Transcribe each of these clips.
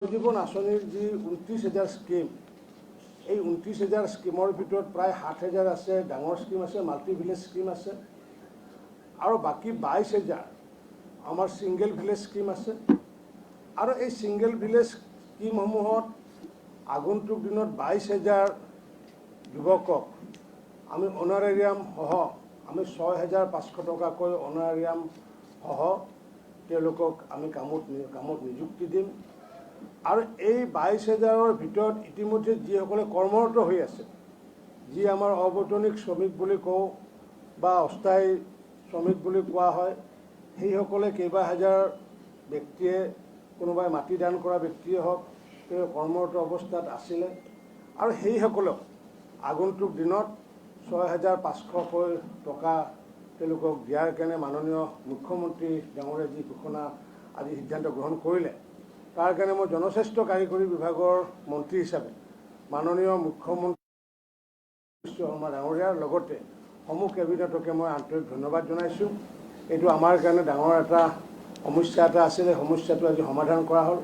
জীৱন আঁচনিৰ যি 29,000 স্কিম, এই 29,000 স্কিমৰ ভিতৰত প্ৰায় 7,000 আছে ডাঙৰ স্কিম আছে, মাল্টি ভিলেজ স্কিম আছে, আৰু বাকী 22,000 আমাৰ ছিংগল ভিলেজ স্কিম আছে। আৰু এই ছিংগল ভিলেজ স্কিমসমূহত আগন্তুক দিনত 22,000 যুৱকক আমি অনাৰেৰিয়াম সহ আমি 6,500 টকাকৈ অনাৰেৰিয়াম সহ তেওঁলোকক আমি কামত নিযুক্তি দিম। আৰু এই 22,000ৰ ভিতৰত ইতিমধ্যে যিসকলে কৰ্মৰত হৈ আছে, যি আমাৰ অবৈতনিক শ্ৰমিক বুলি কওঁ বা অস্থায়ী শ্ৰমিক বুলি কোৱা হয়, সেইসকলে কেইবা হাজাৰ ব্যক্তিয়ে, কোনোবাই মাটি দান কৰা ব্যক্তিয়ে হওক, তেওঁ কৰ্মৰত অৱস্থাত আছিলে। আৰু সেইসকলক আগন্তুক দিনত 6,500কৈ টকা তেওঁলোকক দিয়াৰ কাৰণে মাননীয় মুখ্যমন্ত্ৰী ডাঙৰীয়াই যি ঘোষণা আজি সিদ্ধান্ত গ্ৰহণ কৰিলে, তাৰ কাৰণে মই জনস্বাস্থ্য কাৰিকৰী বিভাগৰ মন্ত্ৰী হিচাপে মাননীয় মুখ্যমন্ত্ৰী শৰ্মা ডাঙৰীয়াৰ লগতে সমূহ কেবিনেটকে মই আন্তৰিক ধন্যবাদ জনাইছোঁ। এইটো আমাৰ কাৰণে ডাঙৰ এটা সমস্যা এটা আছিলে, সমস্যাটো আজি সমাধান কৰা হ'ল।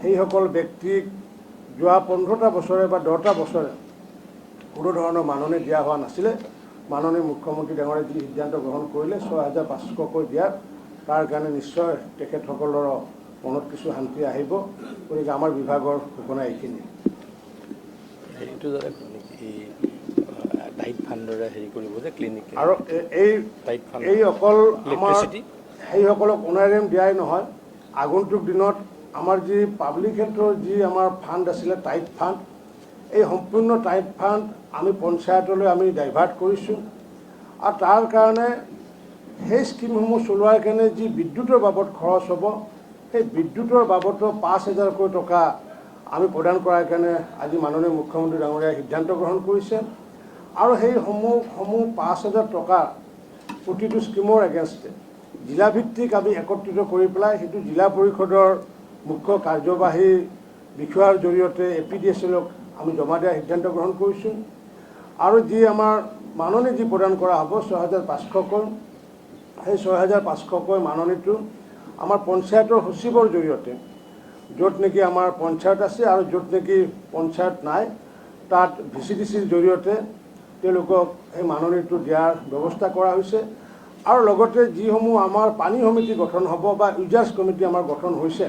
সেইসকল ব্যক্তিক যোৱা 15টা বছৰে বা 10টা বছৰে কোনো ধৰণৰ মাননি দিয়া হোৱা নাছিলে। মাননীয় মুখ্যমন্ত্ৰী ডাঙৰীয়াই যি সিদ্ধান্ত গ্ৰহণ কৰিলে 6,500কৈ দিয়াৰ, তাৰ কাৰণে নিশ্চয় তেখেতসকলৰ মনত কিছু শান্তি আহিব। গতিকে আমাৰ বিভাগৰ ঘোষণা এইখিনি। এইটো ডাইট ফাণ্ডৰে হেৰি কৰিব যে ক্লিনিক, আৰু এই অকল আমাৰ সেইসকলক অনাৰেৰিয়াম দিয়াই নহয়, আগন্তুক দিনত আমাৰ যি পাব্লিক হেল্থৰ যি আমাৰ ফাণ্ড আছিলে টাইট ফাণ্ড, এই সম্পূৰ্ণ টাইট ফাণ্ড আমি পঞ্চায়তলৈ আমি ডাইভাৰ্ট কৰিছোঁ। আৰু তাৰ কাৰণে সেই স্কিমসমূহ চলোৱাৰ কাৰণে যি বিদ্যুতৰ বাবদ খৰচ হ'ব, সেই বিদ্যুতৰ বাবদত 5,000কৈ টকা আমি প্ৰদান কৰাৰ কাৰণে আজি মাননীয় মুখ্যমন্ত্ৰী ডাঙৰীয়াই সিদ্ধান্ত গ্ৰহণ কৰিছে। আৰু সেই সমূহ 5,000 টকা প্ৰতিটো স্কিমৰ এগেইনষ্টে জিলাভিত্তিক আমি একত্ৰিত কৰি পেলাই সেইটো জিলা পৰিষদৰ মুখ্য কাৰ্যবাহী বিষয়াৰ জৰিয়তে APDSLক আমি জমা দিয়াৰ সিদ্ধান্ত গ্ৰহণ কৰিছোঁ। আৰু যি আমাৰ মাননি যি প্ৰদান কৰা হ'ব 6,500কৈ, সেই 6,500কৈ মাননিটো আমাৰ পঞ্চায়তৰ সচিবৰ জৰিয়তে, য'ত নেকি আমাৰ পঞ্চায়ত আছে আৰু য'ত নেকি পঞ্চায়ত নাই, তাত VCDCৰ জৰিয়তে তেওঁলোকক সেই মাননিটো দিয়াৰ ব্যৱস্থা কৰা হৈছে। আৰু লগতে যিসমূহ আমাৰ পানী সমিতি গঠন হ'ব বা ইউজাৰ্ছ কমিটি আমাৰ গঠন হৈছে,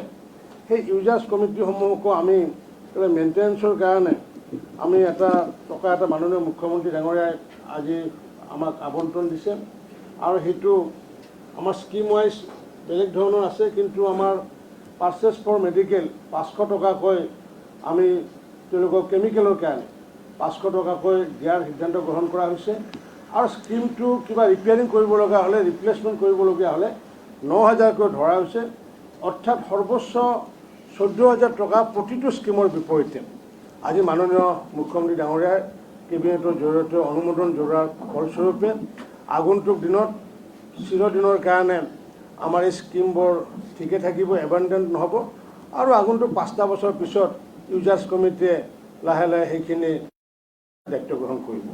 সেই ইউজাৰ্ছ কমিটিসমূহকো আমি মেইনটেনেন্সৰ কাৰণে আমি টকা এটা মাননীয় মুখ্যমন্ত্ৰী ডাঙৰীয়াই আজি আমাক আবণ্টন দিছে। আৰু সেইটো আমাৰ স্কিম ৱাইজ বেলেগ ধৰণৰ আছে, কিন্তু আমাৰ পাৰ্চেছ ফৰ মেডিকেল 500 টকাকৈ আমি তেওঁলোকক কেমিকেলৰ কাৰণে 500 টকাকৈ দিয়াৰ সিদ্ধান্ত গ্ৰহণ কৰা হৈছে। আৰু স্কিমটো কিবা ৰিপেয়াৰিং কৰিব লগা হ'লে, ৰিপ্লেচমেণ্ট কৰিবলগীয়া হ'লে 9,000কৈ ধৰা হৈছে। অৰ্থাৎ সৰ্বোচ্চ 14,000 টকা প্ৰতিটো স্কিমৰ বিপৰীতে আজি মাননীয় মুখ্যমন্ত্ৰী ডাঙৰীয়াই কেবিনেটৰ জৰিয়তে অনুমোদন জনোৱাৰ ফলস্বৰূপে আগন্তুক দিনত চিৰদিনৰ কাৰণে আমাৰ এই স্কিমবোৰ ঠিকে থাকিব, এবাণ্ডেণ্ট নহ'ব। আৰু আগন্তুক 5টা বছৰ পিছত ইউজাৰ্ছ কমিটিয়ে লাহে লাহে সেইখিনি দায়িত্ব গ্ৰহণ কৰিব।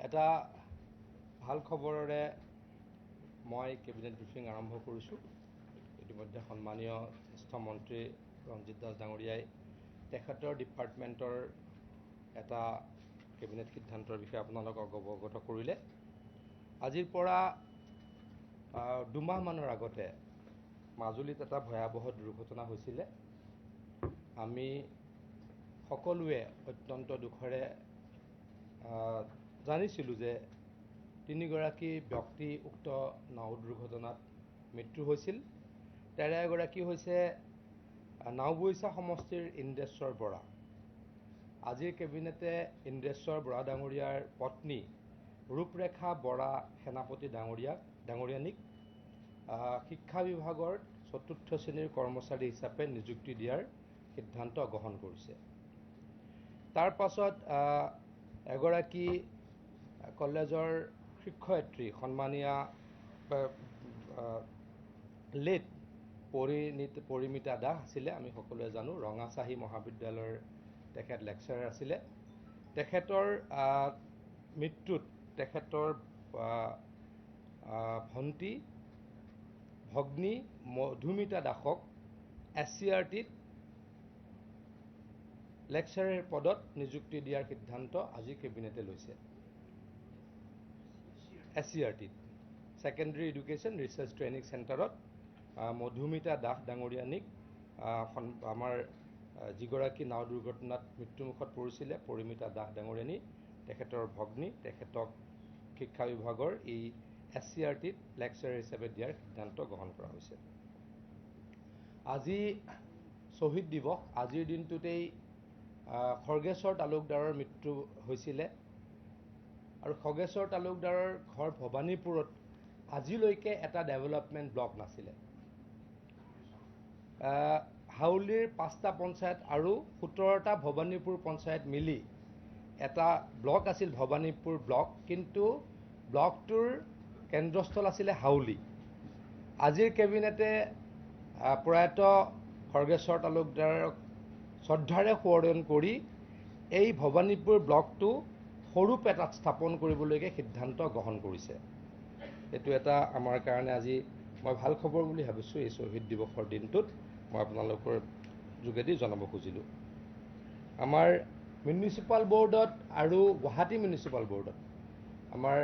এটা ভাল খবৰেৰে মই কেবিনেট ব্ৰিফিং আৰম্ভ কৰিছোঁ। ইতিমধ্যে সন্মানীয় জ্যেষ্ঠ মন্ত্ৰী ৰঞ্জিত দাস ডাঙৰীয়াই তেখেতৰ ডিপাৰ্টমেণ্টৰ এটা কেবিনেট সিদ্ধান্তৰ বিষয়ে আপোনালোকক অৱগত কৰিলে। আজিৰ পৰা 2 মাহমানৰ আগতে মাজুলীত এটা ভয়াৱহ দুৰ্ঘটনা হৈছিলে। আমি সকলোৱে অত্যন্ত দুখেৰে জানিছিলোঁ যে 3গৰাকী ব্যক্তি উক্ত নাও দুৰ্ঘটনাত মৃত্যু হৈছিল। তাৰে এগৰাকী হৈছে নাওবৈচা সমষ্টিৰ ইন্দ্ৰেশ্বৰ বৰা। আজিৰ কেবিনেটে ইন্দ্ৰেশ্বৰ বৰা ডাঙৰীয়াৰ পত্নী ৰূপৰেখা বৰা সেনাপতি ডাঙৰীয়ানীক শিক্ষা বিভাগৰ 4ৰ্থ শ্ৰেণীৰ কৰ্মচাৰী হিচাপে নিযুক্তি দিয়াৰ সিদ্ধান্ত গ্ৰহণ কৰিছে। তাৰ পাছত এগৰাকী কলেজৰ শিক্ষয়িত্ৰী সন্মানীয়া লেট পৰিমিতা দাস আছিলে। আমি সকলোৱে জানো ৰঙাচাহী মহাবিদ্যালয়ৰ তেখেত লেকচাৰাৰ আছিলে। তেখেতৰ মৃত্যুত তেখেতৰ ভণ্টি ভগ্নী মধুমিতা দাসক SCRTত লেকচাৰৰ পদত নিযুক্তি দিয়াৰ সিদ্ধান্ত আজি কেবিনেটে লৈছে। SCRTত ছেকেণ্ডাৰী এডুকেশ্যন ৰিচাৰ্চ ট্ৰেইনিং চেণ্টাৰত মধুমিতা দাস ডাঙৰীয়ানীক আমাৰ যিগৰাকী নাও দুৰ্ঘটনাত মৃত্যুমুখত পৰিছিলে পৰিমিতা দাস ডাঙৰীয়ানী তেখেতৰ ভগ্নী তেখেতক শিক্ষা বিভাগৰ এই SCRTত লেকচাৰ হিচাপে দিয়াৰ সিদ্ধান্ত গ্ৰহণ কৰা হৈছে। আজি শ্বহীদ দিৱস। আজিৰ দিনটোতেই খগেশ্বৰ তালুকদাৰৰ মৃত্যু হৈছিলে আৰু খগেশ্বৰ তালুকদাৰৰ ঘৰ ভৱানীপুৰত আজিলৈকে এটা ডেভেলপমেণ্ট ব্লক নাছিলে। হাউলিৰ 5টা পঞ্চায়ত আৰু 17টা ভৱানীপুৰ পঞ্চায়ত মিলি এটা ব্লক আছিল ভৱানীপুৰ ব্লক, কিন্তু ব্লকটোৰ কেন্দ্ৰস্থল আছিলে হাউলি। আজিৰ কেবিনেটে প্ৰয়াত খগেশ্বৰ তালুকদাৰক শ্ৰদ্ধাৰে সোঁৱৰণ কৰি এই ভৱানীপুৰ ব্লকটো সৰুপেটাত স্থাপন কৰিবলৈকে সিদ্ধান্ত গ্ৰহণ কৰিছে। এইটো এটা আমাৰ কাৰণে আজি মই ভাল খবৰ বুলি ভাবিছোঁ। এই শ্বহীদ দিৱসৰ দিনটোত মই আপোনালোকৰ যোগেদি জনাব খুজিলোঁ। আমাৰ মিউনিচিপাল বৰ্ডত আৰু গুৱাহাটী মিউনিচিপাল বৰ্ডত আমাৰ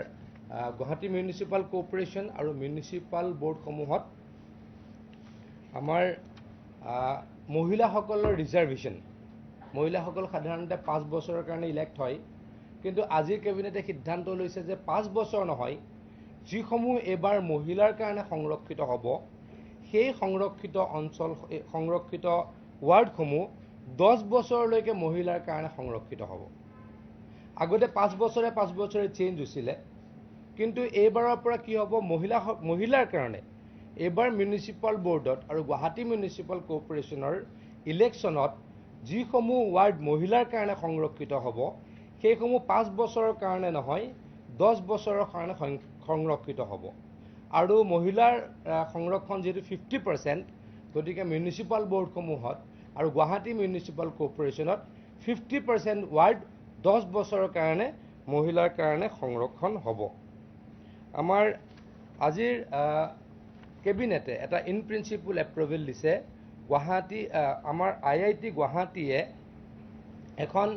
গুৱাহাটী মিউনিচিপাল কৰ্পৰেশ্যন আৰু মিউনিচিপাল বৰ্ডসমূহত আমাৰ মহিলাসকলৰ ৰিজাৰ্ভেশ্যন, মহিলাসকল সাধাৰণতে 5 বছৰৰ কাৰণে ইলেক্ট হয়, কিন্তু আজিৰ কেবিনেটে সিদ্ধান্ত লৈছে যে 5 বছৰ নহয়, যিসমূহ এইবাৰ মহিলাৰ কাৰণে সংৰক্ষিত হ'ব সেই সংৰক্ষিত অঞ্চল সংৰক্ষিত ৱাৰ্ডসমূহ 10 বছৰলৈকে মহিলাৰ কাৰণে সংৰক্ষিত হ'ব। আগতে 5 বছৰে চেঞ্জ হৈছিলে, কিন্তু এইবাৰৰ পৰা কি হ'ব মহিলাৰ কাৰণে এইবাৰ মিউনিচিপাল বৰ্ডত আৰু গুৱাহাটী মিউনিচিপাল কৰ্পৰেশ্যনৰ ইলেকশ্যনত যিসমূহ ৱাৰ্ড মহিলাৰ কাৰণে সংৰক্ষিত হ'ব সেইসমূহ 5 বছৰৰ কাৰণে নহয় 10 বছৰৰ কাৰণে সংৰক্ষিত হ'ব। আৰু মহিলাৰ সংৰক্ষণ যিহেতু 50%, গতিকে মিউনিচিপাল বৰ্ডসমূহত আৰু গুৱাহাটী মিউনিচিপাল কৰ্পৰেশ্যনত 50% ৱাৰ্ড 10 বছৰৰ কাৰণে মহিলাৰ কাৰণে সংৰক্ষণ হ'ব। আমাৰ আজিৰ কেবিনেটে এটা ইন প্ৰিন্সিপল এপ্ৰুভেল দিছে। গুৱাহাটী আমাৰ IIT গুৱাহাটীয়ে এখন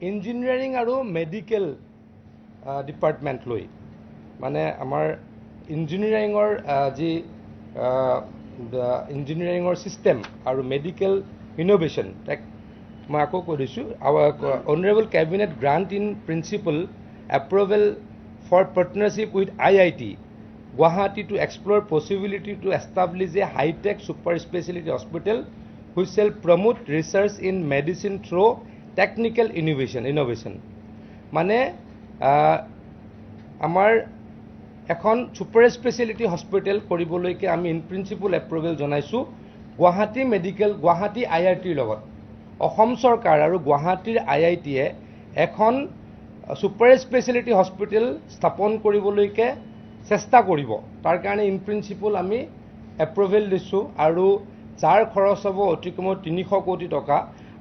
ইঞ্জিনিয়াৰিং আৰু মেডিকেল ডিপাৰ্টমেণ্ট লৈ, মানে আমাৰ ইঞ্জিনিয়াৰিঙৰ যি ইঞ্জিনিয়াৰিঙৰ ছিষ্টেম আৰু মেডিকেল ইনোভেশ্যন, তাক মই আকৌ কৈ দিছোঁ, honourable cabinet grant in principle approval for partnership with IIT Guwahati to explore possibility to establish a high-tech super specialty hospital which shall promote research in medicine through technical innovation. মানে আমাৰ এখন super specialty hospital কৰিবলৈকে আমি in principle approval জনাইছোঁ গুৱাহাটী IITৰ লগত। অসম চৰকাৰ আৰু গুৱাহাটীৰ IITয়ে এখন সুপাৰ স্পেচিয়েলিটি হস্পিটেল স্থাপন কৰিবলৈকে চেষ্টা কৰিব। তাৰ কাৰণে ইন প্ৰিন্সিপল আমি এপ্ৰুভেল দিছোঁ আৰু যাৰ খৰচ হ'ব অতি কমেও 300 কোটি টকা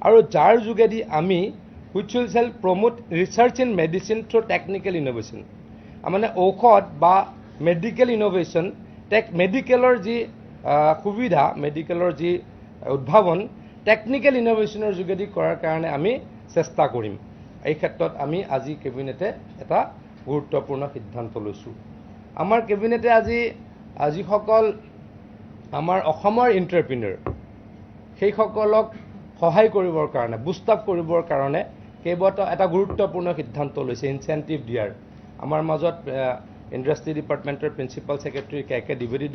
আৰু যাৰ যোগেদি আমি which will shall promote research in medicine through technical innovation, মানে ঔষধ বা মেডিকেল ইনোভেশ্যন মেডিকেলৰ যি সুবিধা মেডিকেলৰ যি উদ্ভাৱন টেকনিকেল ইনোভেশ্যনৰ যোগেদি কৰাৰ কাৰণে আমি চেষ্টা কৰিম। এই ক্ষেত্ৰত আমি আজি কেবিনেটে এটা গুৰুত্বপূৰ্ণ সিদ্ধান্ত লৈছোঁ। আমাৰ কেবিনেটে আজি যিসকল আমাৰ অসমৰ এণ্টাৰপ্ৰিনিয়ৰ সেইসকলক সহায় কৰিবৰ কাৰণে বুষ্টাপ কৰিবৰ কাৰণে কেইবাটাও এটা গুৰুত্বপূৰ্ণ সিদ্ধান্ত লৈছে ইনচেণ্টিভ দিয়াৰ। আমাৰ মাজত ইণ্ডাষ্ট্ৰি ডিপাৰ্টমেণ্টৰ প্ৰিন্সিপাল ছেক্ৰেটাৰী KK দ্বিবেদী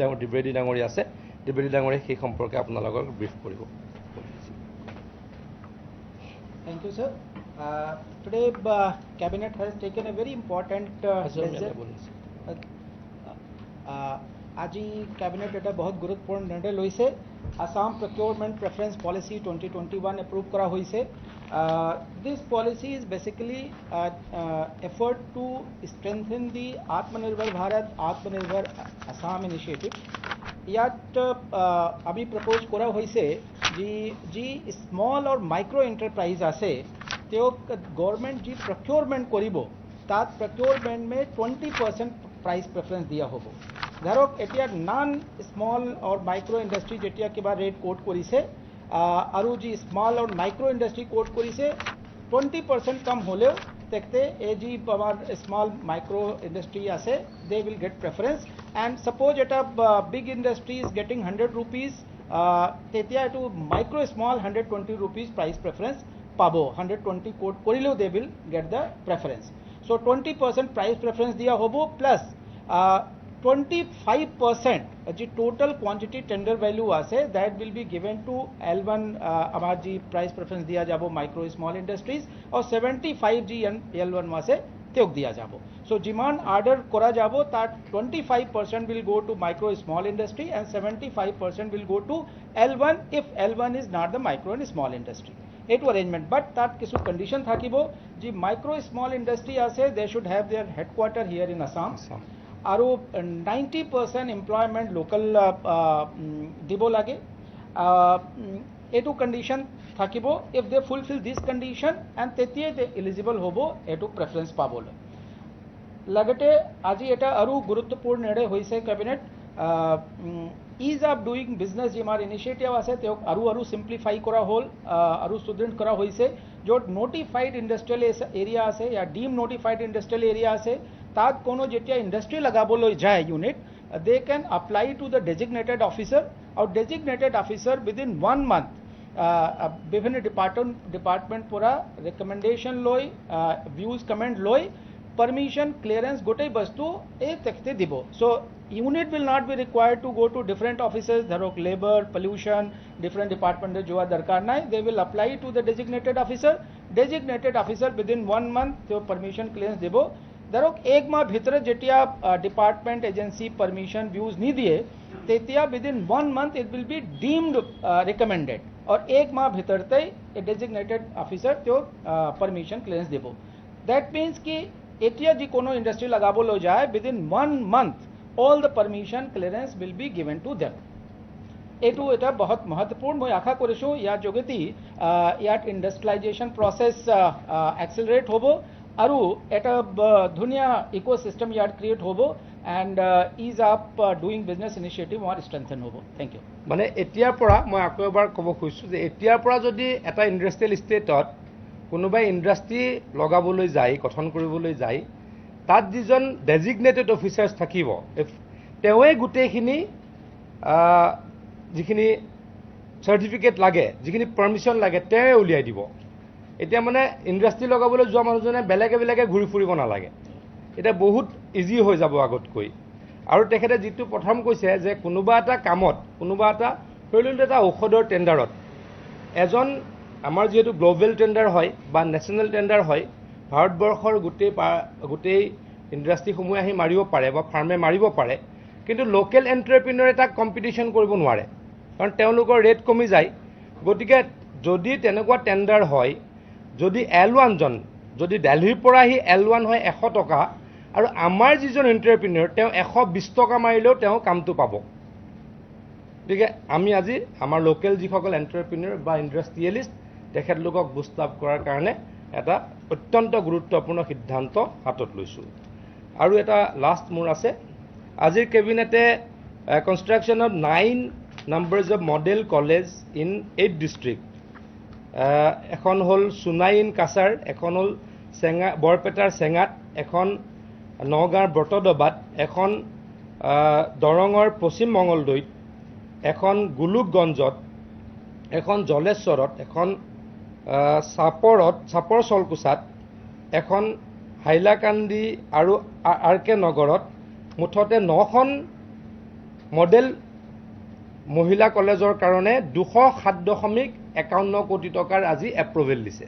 ডাঙৰীয়া আছে। দ্বিবেদী ডাঙৰীয়া সেই সম্পৰ্কে আপোনালোকক ব্ৰিফ কৰিব। Thank you, sir. Today, Cabinet has taken a very important decision. আজি Cabinet এটা বহুত গুৰুত্বপূৰ্ণ নিৰ্ণয় লৈছে। Assam procurement preference policy 2021 approve কৰা হৈছে This policy is basically effort to strengthen the Atmanirbhar Bharat, Atmanirbhar Assam initiative. ইয়াত আমি প্ৰপ'জ কৰা হৈছে যি স্মল আৰু মাইক্ৰ' এণ্টাৰপ্ৰাইজ আছে তেওঁক গভৰ্ণমেণ্ট যি প্ৰকিউৰমেণ্ট কৰিব তাত প্ৰকিউৰমেণ্ট মে 20% প্ৰাইচ প্ৰেফাৰেঞ্চ দিয়া হ'ব ধৰক এতিয়া নন স্মল আৰু মাইক্ৰ' ইণ্ডাষ্ট্ৰী যেতিয়া কিবা ৰেট কোট কৰিছে আৰু যি স্মল আৰু মাইক্ৰ' ইণ্ডাষ্ট্ৰী কোট কৰিছে 20% কম হ'লেও তেখেতে এই যি আমাৰ স্মল মাইক্ৰ' ইণ্ডাষ্ট্ৰী আছে they will get preference and suppose at a big industry is getting 100 rupees tetia to micro small 120 rupees price preference pabo 120 quote korileo they will get the preference so 20% price preference diya hobo plus 25% the total quantity tender value ase that will be given to L1 amar ji price preference diya jabo micro small industries or 75 ji L1 wase teok diya jabo so demand order kora jabo that 25% will go to micro small industry and 75% will go to L1 if L1 is not the micro and small industry etu arrangement but that kisu condition thakibo ji micro small industry ase they should have their headquarter here in Assam. Aru 90% employment local dibo lage etu condition thakibo if they fulfill this condition and tetie they eligible hobo etu preference pabolo লাগতে আজি এটা আৰু গুৰুত্বপূৰ্ণ নিৰ্ণয় হৈছে cabinet ease of doing business যিমাৰ initiative আছে তেওঁক আৰু সিম্পলিফাই কৰা হ'ল আৰু সুদৃঢ় কৰা হৈছে য'ত নোটিফাইড ইণ্ডাষ্ট্ৰিয়েল এৰিয়া আছে या ডিম নোটিফাইড ইণ্ডাষ্ট্ৰিয়েল এৰিয়া আছে তাত কোনো যেতিয়া ইণ্ডাষ্ট্ৰি লগাবলৈ যায় unit they can apply to the designated officer আৰু ডেজিগনেটেড অফিচাৰ উইদিন 1 month বিভিন্ন ডিপাৰ্টমেণ্ট পৰা ৰিকমেন্ডেশন লৈ ভিউজ কমেন্ট লৈ permission clearance gotai bastu e tekhte dibo so unit will not be required to go to different offices dharok labor pollution different department jo darkar nai they will apply to the designated officer within 1 month to permission clearance dibo dharok ek ma bhitor jetia department agency permission views ni diye tetia within 1 month it will be deemed recommended or ek ma bhitor tai a designated officer to permission clearance dibo that means ki এতিয়া যি কোনো industry লগাবলৈ যায় within 1 month all the permission clearance will be given to them এটো এটা বহুত महत्वपूर्ण মই আশা কৰিছো ইয়াৰ যোগেদি ইয়াত ইণ্ডাষ্ট্ৰিয়েলাইজেশ্যন প্ৰসেস এক্সেলাৰেট হ'ব আৰু এটা ধুনীয়া ইকোসিস্টেম ইয়াত ক্ৰিয়েট হ'ব and ease up doing business initiative more strengthen hobo thank you মানে এতিয়াৰ পৰা মই আকৌ এবাৰ ক'ব খুজিছো যে এতিয়াৰ পৰা যদি এটা ইণ্ডাষ্ট্ৰিয়েল ষ্টেটত কোনোবাই ইণ্ডাষ্ট্ৰি লগাবলৈ যায় গঠন কৰিবলৈ যায় তাত যিজন ডেজিগনেটেড অফিচাৰ্ছ থাকিব তেওঁৱে গোটেইখিনি যিখিনি সাৰ্টিফিকেট লাগে যিখিনি পাৰমিশন লাগে তেওঁৱে উলিয়াই দিব এতিয়া মানে ইণ্ডাষ্ট্ৰি লগাবলৈ যোৱা মানুহজনে বেলেগে ঘূৰি ফুৰিব নালাগে এটা বহুত ইজি হৈ যাব আগতকৈ আৰু তেখেতে যিটো প্ৰথম কৈছে যে কোনোবা এটা কামত কোনোবা এটা ধৰিলুন এটা ঔষধৰ টেণ্ডাৰত এজন আমাৰ যেহেতু গ্লোবাল টেণ্ডাৰ হয় বা ন্যাশনাল টেণ্ডাৰ হয় ভাৰতবৰ্ষৰ গোটেই ইণ্ডাষ্ট্ৰিসমূহে আহি মাৰিব পাৰে বা ফাৰ্মে মাৰিব পাৰে কিন্তু লোকেল এণ্টাৰপ্ৰিনিয়ৰ এটা কম্পিটিশন কৰিব নোৱাৰে কাৰণ তেওঁলোকৰ ৰেট কমি যায় গতিকে যদি তেনেকুৱা টেণ্ডাৰ হয় যদি L1 জন যদি দিল্লীৰ পৰা আহি L1 হয় 100 টকা আৰু আমাৰ যিজন এণ্টাৰপ্ৰিনিয়ৰ তেওঁ 120 টকা মাৰিলেও তেওঁ কামটো পাব গতিকে আমি আজি আমাৰ লোকেল যিসকল এণ্টাৰপ্ৰিনিয়ৰ বা ইণ্ডাষ্ট্ৰিয়েলিষ্ট তেখেতলোকক বুষ্ট আপ কৰাৰ কাৰণে এটা অত্যন্ত গুৰুত্বপূৰ্ণ সিদ্ধান্ত হাতত লৈছো আৰু এটা লাষ্ট মোৰ আছে আজিৰ কেবিনেটে construction of 9 numbers of model college in 8 district এখন হল সুনাই ইন কাছাৰ এখন হল বৰপেটাৰ চেঙাত এখন নগাঁৱৰ ব্ৰতদবাত এখন দৰঙৰ পশ্চিম মঙলদৈত এখন গুলুকগঞ্জত এখন জলেশ্বৰত এখন চাপৰ চলকুচাত এখন হাইলাকান্দি আৰু আৰকে নগৰত মুঠতে 9খন মডেল মহিলা কলেজৰ কাৰণে 207.51 কোটি টকাৰ আজি এপ্ৰুভেল দিছে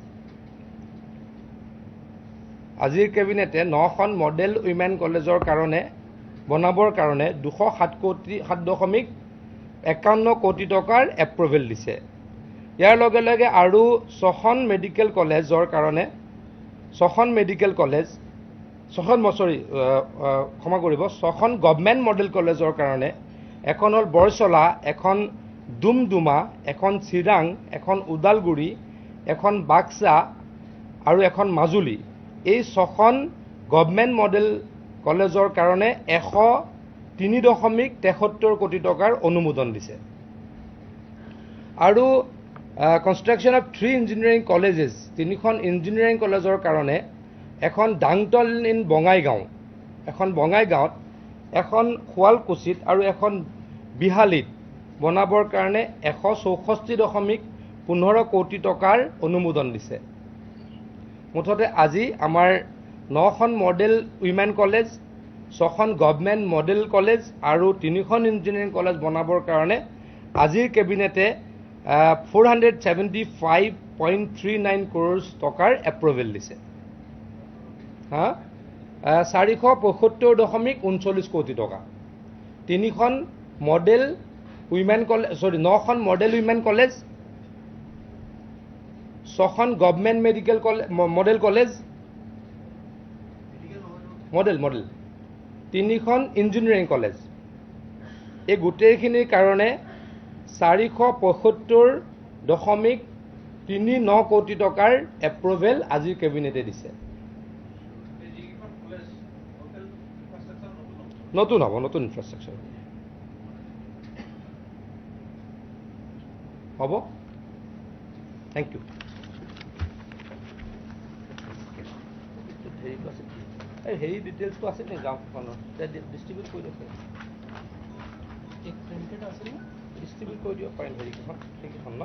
আজিৰ কেবিনেটে 9খন মডেল উইমেন কলেজৰ কাৰণে বনাবৰ কাৰণে 207.51 কোটি টকাৰ এপ্ৰুভেল দিছে ইয়াৰ লগে লগে আৰু 6খন মেডিকেল কলেজৰ কাৰণে 6খন মেডিকেল কলেজ 6খন ক্ষমা কৰিব 6খন গভৰ্ণমেণ্ট মডেল কলেজৰ কাৰণে এখন হ'ল বৰচলা, এখন ডুমডুমা, এখন চিৰাং, এখন ওদালগুৰি, এখন বাক্সা আৰু এখন মাজুলী। এই 6খন গভৰ্ণমেণ্ট মডেল কলেজৰ কাৰণে 103.73 কোটি টকাৰ অনুমোদন দিছে। আৰু কনষ্ট্ৰাকশ্যন অফ 3 ইঞ্জিনিয়াৰিং কলেজেছ 3খন ইঞ্জিনিয়াৰিং কলেজৰ কাৰণে এখন ডাংটল ইন বঙাইগাঁও, এখন বঙাইগাঁৱত, এখন শুৱালকুছিত আৰু এখন বিহালীত বনাবৰ কাৰণে 164.15 কোটি টকাৰ অনুমোদন দিছে। মুঠতে আজি আমাৰ 9খন মডেল উইমেন কলেজ, 6খন গভৰ্ণমেণ্ট মডেল কলেজ আৰু 3খন ইঞ্জিনিয়াৰিং কলেজ বনাবৰ কাৰণে আজিৰ কেবিনেটে 475.39 crores টকাৰ এপ্ৰুভেল দিছে। 475.39 কোটি টকা। 3খন মডেল উইমেন কলেজ 9খন মডেল উইমেন কলেজ, 6খন government medical college model college model 3খন ইঞ্জিনিয়াৰিং কলেজ, এই গোটেইখিনিৰ কাৰণে 475.39 কোটি টকাৰ এপ্ৰুভেল আজিৰ কেবিনেটে দিছে। নতুন হ'ব, নতুন ইনফ্ৰাষ্ট্ৰাকচাৰ হ'ব। Thank you. হেৰি ডিটেইলছটো আছে নেকি গাঁওখনৰ? ডিষ্ট্ৰিবিউট কৰি দিয়ক, ডিষ্ট্ৰিবিউট কৰি দিব পাৰিম হেৰিকেইখন সেইকেইখন ন।